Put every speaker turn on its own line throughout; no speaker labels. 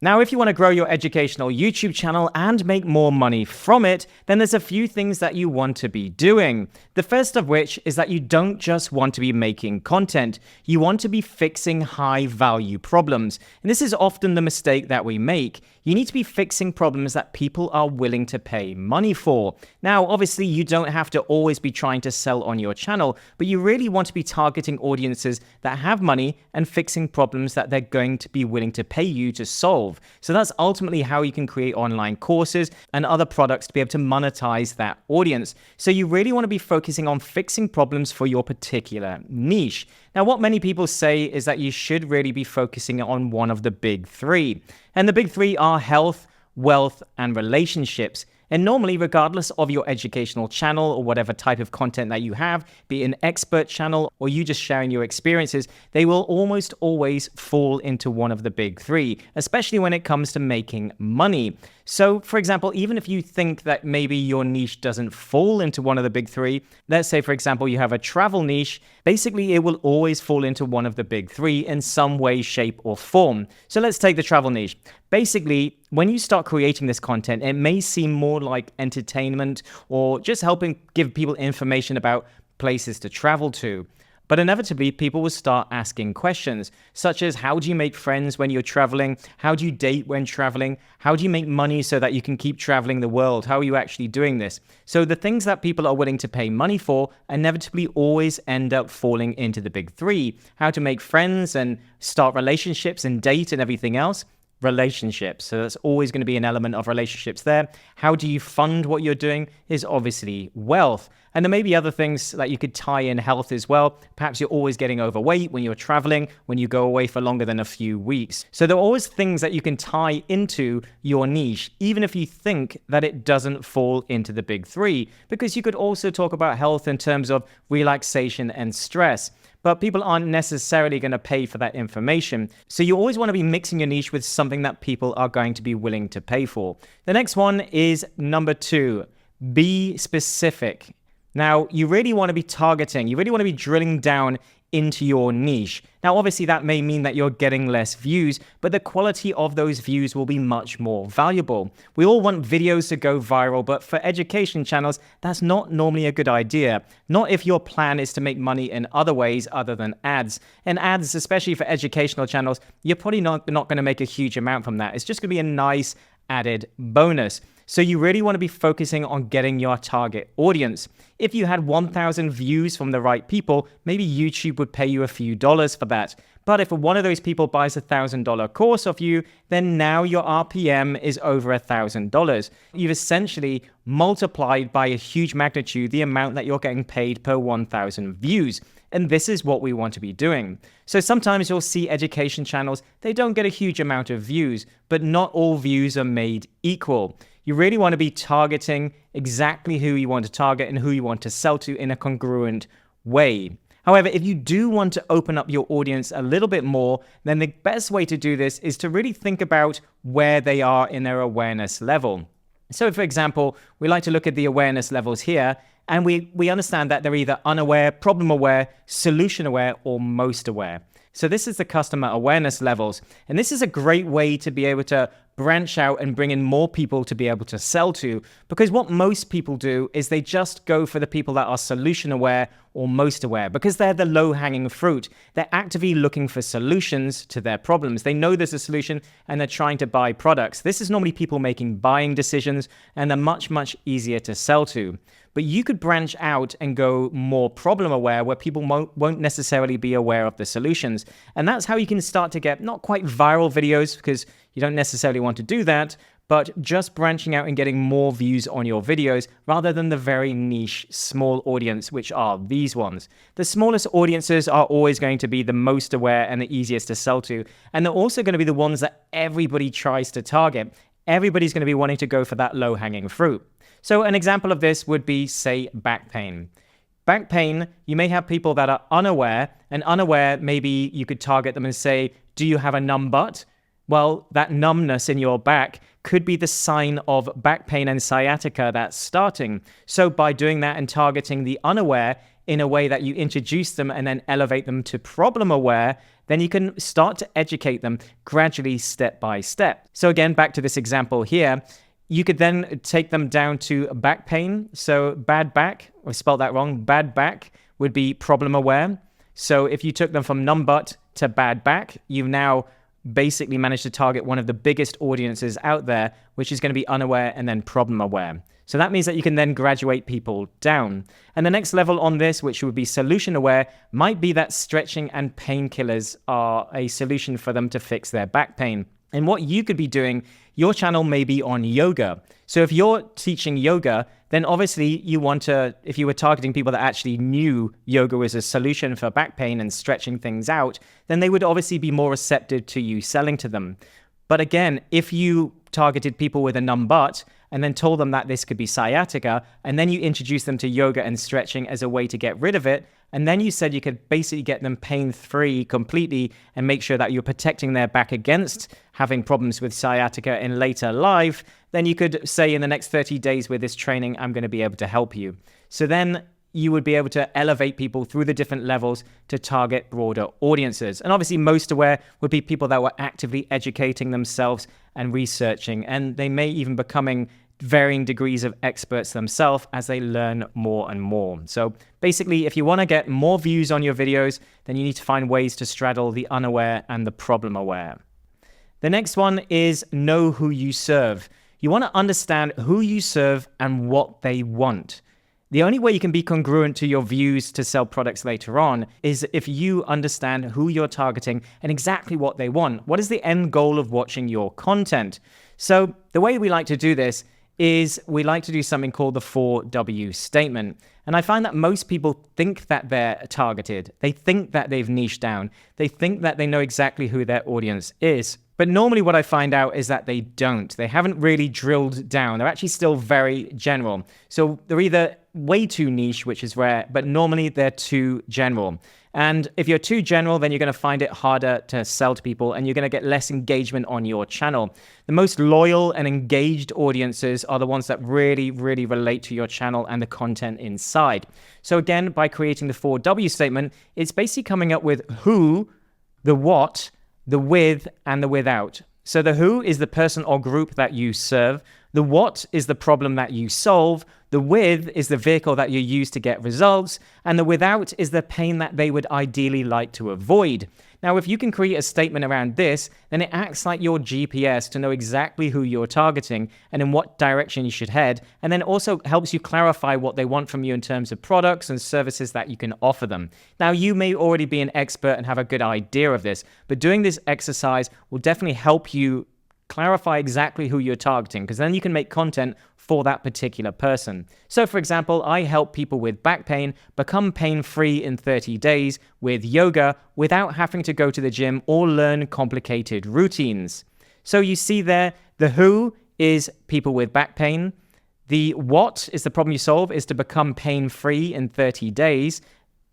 Now, if you want to grow your educational YouTube channel and make more money from it, then there's a few things that you want to be doing. The first of which is that you don't just want to be making content, you want to be fixing high value problems. And this is often the mistake that we make. You need to be fixing problems that people are willing to pay money for. Now, obviously, you don't have to always be trying to sell on your channel, but you really want to be targeting audiences that have money and fixing problems that they're going to be willing to pay you to solve. So that's ultimately how you can create online courses and other products to be able to monetize that audience. So you really want to be focusing on fixing problems for your particular niche. Now, what many people say is that you should really be focusing on one of the big three. And the big three are health, wealth, and relationships. And normally, regardless of your educational channel or whatever type of content that you have, be it an expert channel or you just sharing your experiences, they will almost always fall into one of the big three, especially when it comes to making money. So, for example, even if you think that maybe your niche doesn't fall into one of the big three, let's say, for example, you have a travel niche, basically it will always fall into one of the big three in some way, shape, or form. So let's take the travel niche. Basically, when you start creating this content, it may seem more like entertainment or just helping give people information about places to travel to. But inevitably, people will start asking questions, such as how do you make friends when you're traveling? How do you date when traveling? How do you make money so that you can keep traveling the world? How are you actually doing this? So the things that people are willing to pay money for inevitably always end up falling into the big three. How to make friends and start relationships and date and everything else. Relationships. So that's always going to be an element of relationships there. How do you fund what you're doing is obviously wealth. And there may be other things that you could tie in health as well. Perhaps you're always getting overweight when you're traveling, when you go away for longer than a few weeks. So there are always things that you can tie into your niche, even if you think that it doesn't fall into the big three, because you could also talk about health in terms of relaxation and stress. But people aren't necessarily going to pay for that information. So you always want to be mixing your niche with something that people are going to be willing to pay for. The next one is number 2, be specific. Now, you really want to be targeting, you really want to be drilling down into your niche. Now, obviously, that may mean that you're getting less views, but the quality of those views will be much more valuable. We all want videos to go viral, but for education channels, that's not normally a good idea. Not if your plan is to make money in other ways other than ads. And ads, especially for educational channels, you're probably not going to make a huge amount from that. It's just going to be a nice added bonus. So you really want to be focusing on getting your target audience. If you had 1,000 views from the right people, maybe YouTube would pay you a few dollars for that. But if one of those people buys a $1,000 course of you, then now your RPM is over $1,000. You've essentially multiplied by a huge magnitude the amount that you're getting paid per 1,000 views. And this is what we want to be doing. So sometimes you'll see education channels, they don't get a huge amount of views, but not all views are made equal. You really want to be targeting exactly who you want to target and who you want to sell to in a congruent way. However, if you do want to open up your audience a little bit more, then the best way to do this is to really think about where they are in their awareness level. So for example, we like to look at the awareness levels here, and we understand that they're either unaware, problem aware, solution aware, or most aware. So this is the customer awareness levels. And this is a great way to be able to branch out and bring in more people to be able to sell to. Because what most people do is they just go for the people that are solution aware or most aware, because they're the low-hanging fruit. They're actively looking for solutions to their problems. They know there's a solution and they're trying to buy products. This is normally people making buying decisions, and they're much, much easier to sell to. But you could branch out and go more problem aware, where people won't necessarily be aware of the solutions. And that's how you can start to get not quite viral videos, because you don't necessarily want to do that, but just branching out and getting more views on your videos rather than the very niche small audience, which are these ones. The smallest audiences are always going to be the most aware and the easiest to sell to. And they're also going to be the ones that everybody tries to target. Everybody's going to be wanting to go for that low-hanging fruit. So an example of this would be, say, back pain. Back pain, you may have people that are unaware, and unaware, maybe you could target them and say, do you have a numb butt? Well, that numbness in your back could be the sign of back pain and sciatica that's starting. So by doing that and targeting the unaware, in a way that you introduce them and then elevate them to problem aware, then you can start to educate them gradually, step by step. So again, back to this example here, you could then take them down to back pain. So bad back, I spelled that wrong, bad back would be problem aware. So if you took them from numb butt to bad back, you've now basically managed to target one of the biggest audiences out there, which is going to be unaware and then problem aware. So that means that you can then graduate people down. And the next level on this, which would be solution aware, might be that stretching and painkillers are a solution for them to fix their back pain. And what you could be doing, your channel may be on yoga. So if you're teaching yoga, then obviously you want to, if you were targeting people that actually knew yoga was a solution for back pain and stretching things out, then they would obviously be more receptive to you selling to them. But again, if you targeted people with a numb butt and then told them that this could be sciatica, and then you introduced them to yoga and stretching as a way to get rid of it, and then you said you could basically get them pain-free completely and make sure that you're protecting their back against having problems with sciatica in later life, then you could say in the next 30 days with this training, I'm going to be able to help you. So then you would be able to elevate people through the different levels to target broader audiences. And obviously most aware would be people that were actively educating themselves and researching, and they may even becoming varying degrees of experts themselves as they learn more and more. So basically, if you want to get more views on your videos, then you need to find ways to straddle the unaware and the problem aware. The next one is know who you serve. You want to understand who you serve and what they want. The only way you can be congruent to your views to sell products later on is if you understand who you're targeting and exactly what they want. What is the end goal of watching your content? So the way we like to do this is we like to do something called the 4W statement. And I find that most people think that they're targeted. They think that they've niched down. They think that they know exactly who their audience is. But normally what I find out is that they don't. They haven't really drilled down. They're actually still very general. So they're either way too niche, which is rare, but normally they're too general. And if you're too general, then you're going to find it harder to sell to people and you're going to get less engagement on your channel. The most loyal and engaged audiences are the ones that really, really relate to your channel and the content inside. So again, by creating the 4W statement, it's basically coming up with who, the what, the with, and the without. So the who is the person or group that you serve. The what is the problem that you solve. The with is the vehicle that you use to get results. And the without is the pain that they would ideally like to avoid. Now, if you can create a statement around this, then it acts like your GPS to know exactly who you're targeting and in what direction you should head. And then also helps you clarify what they want from you in terms of products and services that you can offer them. Now, you may already be an expert and have a good idea of this, but doing this exercise will definitely help you clarify exactly who you're targeting, because then you can make content for that particular person. So for example, I help people with back pain become pain-free in 30 days with yoga without having to go to the gym or learn complicated routines. So you see there, the who is people with back pain. The what is the problem you solve is to become pain-free in 30 days.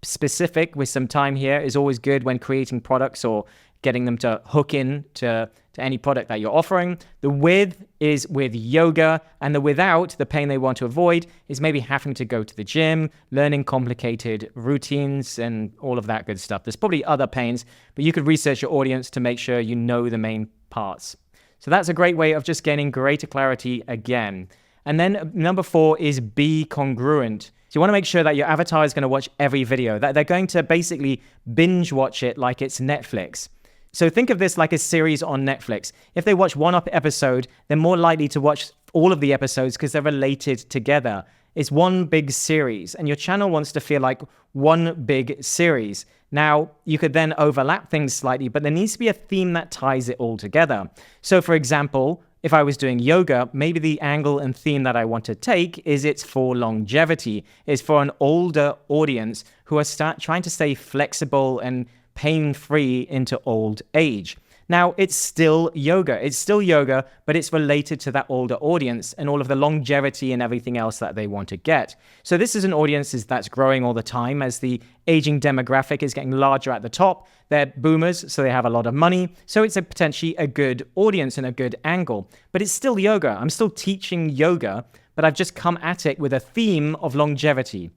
Specific with some time here is always good when creating products or getting them to hook in to any product that you're offering. The with is with yoga, and the without, the pain they want to avoid, is maybe having to go to the gym, learning complicated routines, and all of that good stuff. There's probably other pains, but you could research your audience to make sure you know the main parts. So that's a great way of just gaining greater clarity again. And then number 4 is be congruent. So you want to make sure that your avatar is going to watch every video, that they're going to basically binge watch it like it's Netflix. So think of this like a series on Netflix. If they watch one episode, they're more likely to watch all of the episodes because they're related together. It's one big series, and your channel wants to feel like one big series. Now, you could then overlap things slightly, but there needs to be a theme that ties it all together. So for example, if I was doing yoga, maybe the angle and theme that I want to take is it's for longevity. It's for an older audience who are trying to stay flexible and pain-free into old age. Now, it's still yoga. It's still yoga, but it's related to that older audience and all of the longevity and everything else that they want to get. So this is an audience that's growing all the time as the aging demographic is getting larger at the top. They're boomers, so they have a lot of money. So it's potentially a good audience and a good angle. But it's still yoga. I'm still teaching yoga, but I've just come at it with a theme of longevity.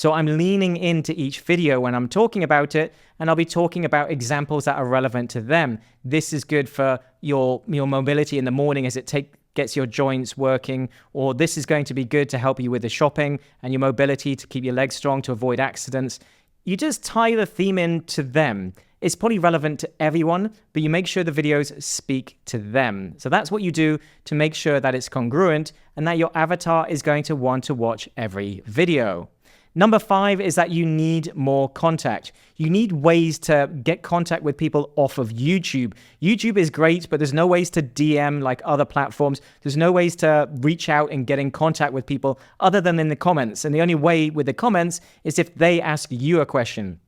So I'm leaning into each video when I'm talking about it, and I'll be talking about examples that are relevant to them. This is good for your mobility in the morning as it gets your joints working, or this is going to be good to help you with the shopping and your mobility to keep your legs strong to avoid accidents. You just tie the theme in to them. It's probably relevant to everyone, but you make sure the videos speak to them. So that's what you do to make sure that it's congruent and that your avatar is going to want to watch every video. Number 5 is that you need more contact. You need ways to get contact with people off of YouTube. YouTube is great, but there's no ways to DM like other platforms. There's no ways to reach out and get in contact with people other than in the comments. And the only way with the comments is if they ask you a question.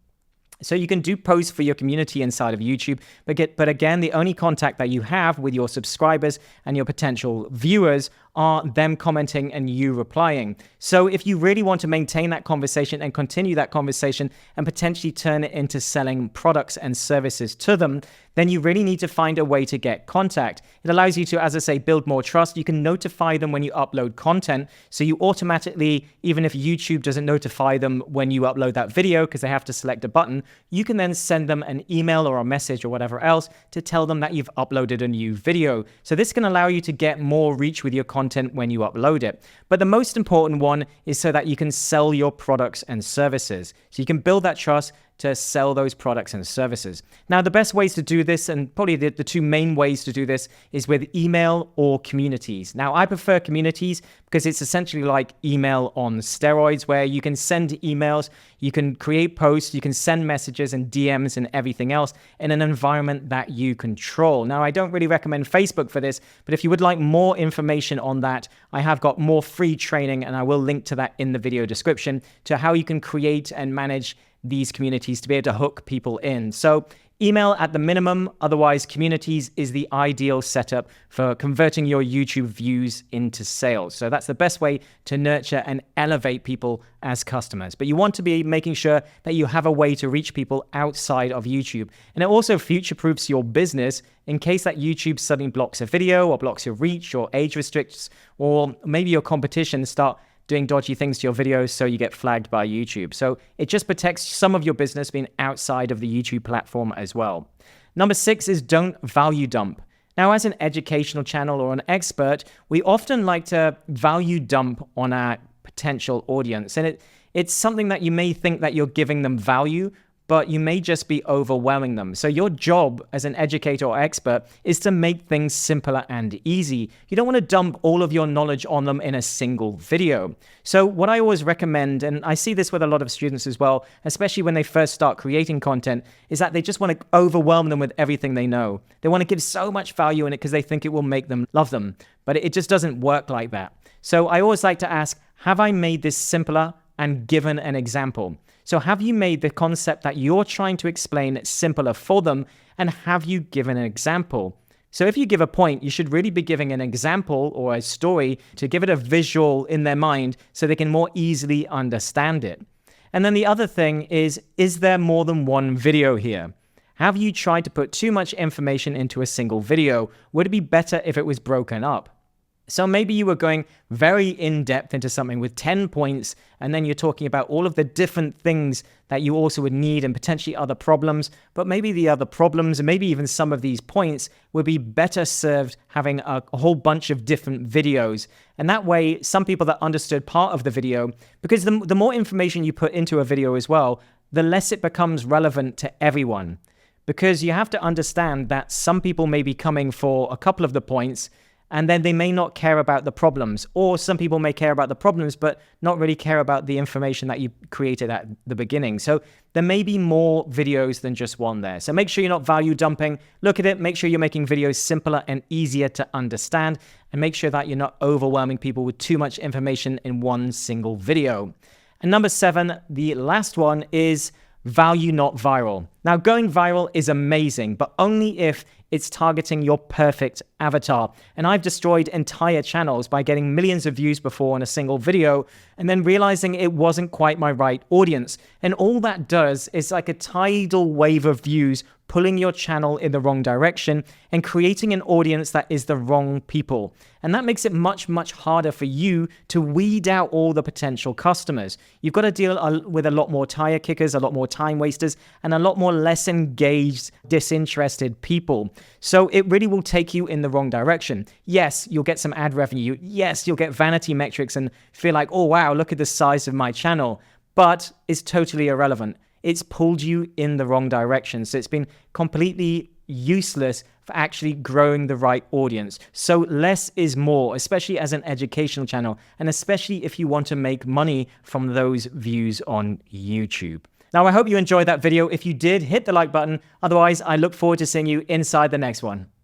So you can do posts for your community inside of YouTube, but again, the only contact that you have with your subscribers and your potential viewers are them commenting and you replying. So if you really want to maintain that conversation and continue that conversation and potentially turn it into selling products and services to them, then you really need to find a way to get contact. It allows you to, as I say, build more trust. You can notify them when you upload content. So you automatically, even if YouTube doesn't notify them when you upload that video because they have to select a button, you can then send them an email or a message or whatever else to tell them that you've uploaded a new video. So this can allow you to get more reach with your content when you upload it. But the most important one is so that you can sell your products and services. So you can build that trust to sell those products and services. Now, the best ways to do this, and probably the two main ways to do this, is with email or communities. Now, I prefer communities because it's essentially like email on steroids, where you can send emails, you can create posts, you can send messages and DMs and everything else in an environment that you control. Now, I don't really recommend Facebook for this, but if you would like more information on that, I have got more free training, and I will link to that in the video description, to how you can create and manage these communities to be able to hook people in. So email at the minimum, otherwise communities is the ideal setup for converting your YouTube views into sales. So that's the best way to nurture and elevate people as customers. But you want to be making sure that you have a way to reach people outside of YouTube. And it also future-proofs your business in case that YouTube suddenly blocks a video or blocks your reach or age restricts, or maybe your competition start doing dodgy things to your videos so you get flagged by YouTube. So it just protects some of your business being outside of the YouTube platform as well. Number 6 is don't value dump. Now, as an educational channel or an expert, we often like to value dump on our potential audience. And it's something that you may think that you're giving them value, but you may just be overwhelming them. So your job as an educator or expert is to make things simpler and easy. You don't want to dump all of your knowledge on them in a single video. So what I always recommend, and I see this with a lot of students as well, especially when they first start creating content, is that they just want to overwhelm them with everything they know. They want to give so much value in it because they think it will make them love them. But it just doesn't work like that. So I always like to ask, have I made this simpler and given an example? So have you made the concept that you're trying to explain simpler for them, and have you given an example? So if you give a point, you should really be giving an example or a story to give it a visual in their mind so they can more easily understand it. And then the other thing is there more than one video here? Have you tried to put too much information into a single video? Would it be better if it was broken up? So maybe you were going very in-depth into something with 10 points, and then you're talking about all of the different things that you also would need and potentially other problems, but maybe the other problems and maybe even some of these points would be better served having a whole bunch of different videos. And that way, some people that understood part of the video, because the more information you put into a video as well, the less it becomes relevant to everyone. Because you have to understand that some people may be coming for a couple of the points, and then they may not care about the problems. Or some people may care about the problems, but not really care about the information that you created at the beginning. So there may be more videos than just one there. So make sure you're not value dumping. Look at it, make sure you're making videos simpler and easier to understand, and make sure that you're not overwhelming people with too much information in one single video. And number 7, the last one, is value not viral. Now, going viral is amazing, but only if it's targeting your perfect avatar. And I've destroyed entire channels by getting millions of views before on a single video and then realizing it wasn't quite my right audience. And all that does is like a tidal wave of views pulling your channel in the wrong direction and creating an audience that is the wrong people. And that makes it much, much harder for you to weed out all the potential customers. You've got to deal with a lot more tire kickers, a lot more time wasters, and a lot more less engaged, disinterested people. So it really will take you in the wrong direction. Yes, you'll get some ad revenue. Yes, you'll get vanity metrics and feel like, oh wow, look at the size of my channel. But it's totally irrelevant. It's pulled you in the wrong direction. So it's been completely useless for actually growing the right audience. So less is more, especially as an educational channel, and especially if you want to make money from those views on YouTube. Now, I hope you enjoyed that video. If you did, hit the like button. Otherwise, I look forward to seeing you inside the next one.